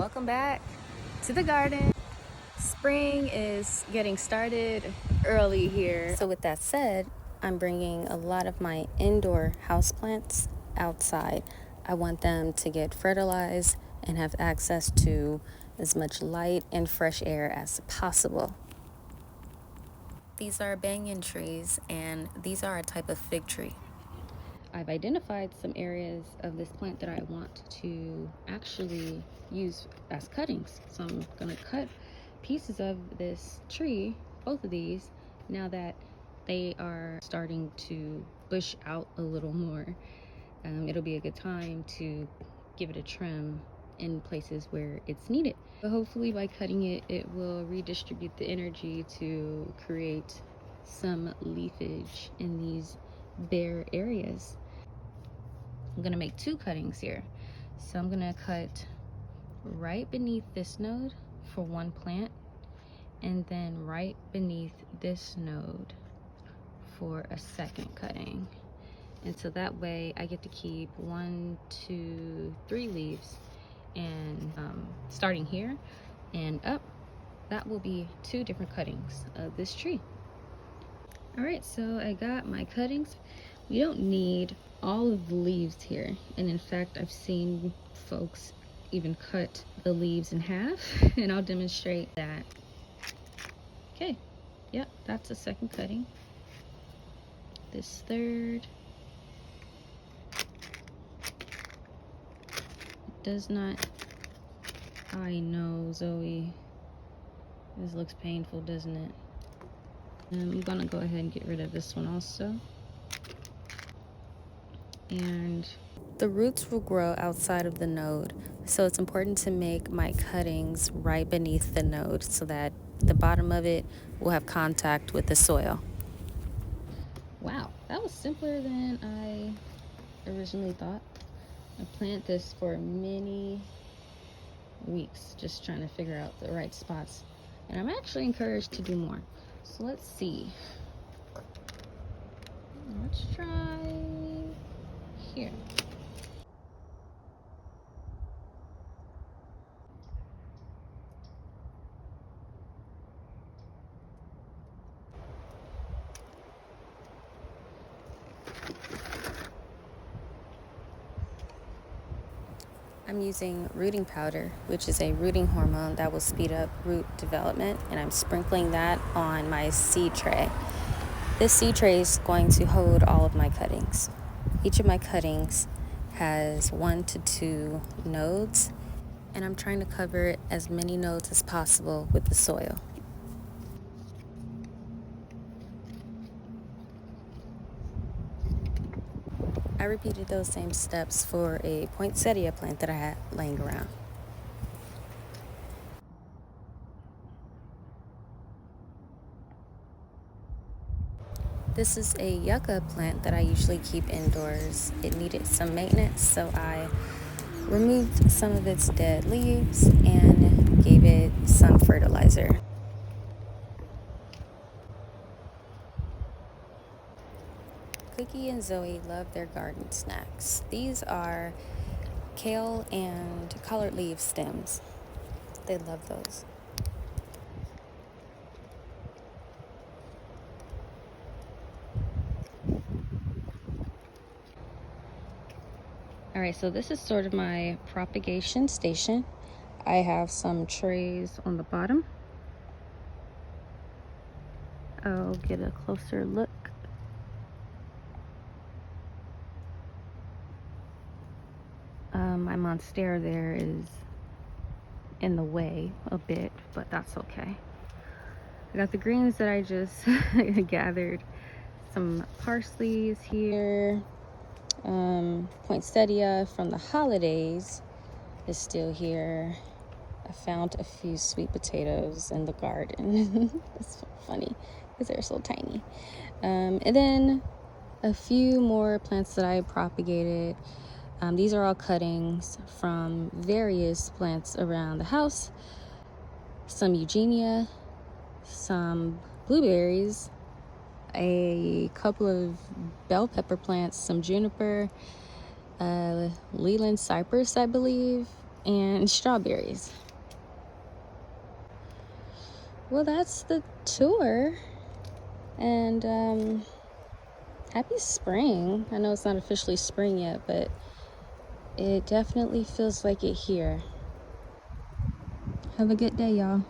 welcome back to the garden. Spring is getting started early here. So with that said, I'm bringing a lot of my indoor houseplants outside. I want them to get fertilized and have access to as much light and fresh air as possible. These are banyan trees, and these are a type of fig tree. I've identified some areas of this plant that I want to actually use as cuttings. So I'm gonna cut pieces of this tree, both of these, now that they are starting to bush out a little more. It'll be a good time to give it a trim in places where it's needed. But hopefully by cutting it, it will redistribute the energy to create some leafage in these bare areas. I'm gonna make two cuttings here. So I'm gonna cut right beneath this node for one plant, and then right beneath this node for a second cutting. And so that way I get to keep 1, 2, 3 leaves, and starting here and up, that will be 2 different cuttings of this tree. All right, so I got my cuttings. We don't need all of the leaves here, and in fact I've seen folks even cut the leaves in half and I'll demonstrate that. Okay, yep, that's the second cutting. This third, it does not, I know, Zoe, this looks painful, doesn't it? And I'm gonna go ahead and get rid of this one also. And the roots will grow outside of the node, so it's important to make my cuttings right beneath the node so that the bottom of it will have contact with the soil. Wow, that was simpler than I originally thought. I planted this for many weeks just trying to figure out the right spots, and I'm actually encouraged to do more. So let's see. Let's try here. I'm using rooting powder, which is a rooting hormone that will speed up root development, and I'm sprinkling that on my seed tray. This seed tray is going to hold all of my cuttings. Each of my cuttings has 1 to 2 nodes, and I'm trying to cover as many nodes as possible with the soil. I repeated those same steps for a poinsettia plant that I had laying around. This is a yucca plant that I usually keep indoors. It needed some maintenance, so I removed some of its dead leaves and gave it some fertilizer. Cookie and Zoe love their garden snacks. These are kale and collard leaf stems. They love those. All right, so this is sort of my propagation station. I have some trays on the bottom. I'll get a closer look. My monstera there is in the way a bit, but that's okay. I got the greens that I just gathered. Some parsley is here. Poinsettia from the holidays is still here. I found a few sweet potatoes in the garden. It's so funny because they're so tiny. And then a few more plants that I propagated. These are all cuttings from various plants around the house. Some eugenia, some blueberries, a couple of bell pepper plants, some juniper, Leland cypress, I believe, and strawberries. Well, that's the tour. And happy spring. I know it's not officially spring yet, but it definitely feels like it here. Have a good day, y'all.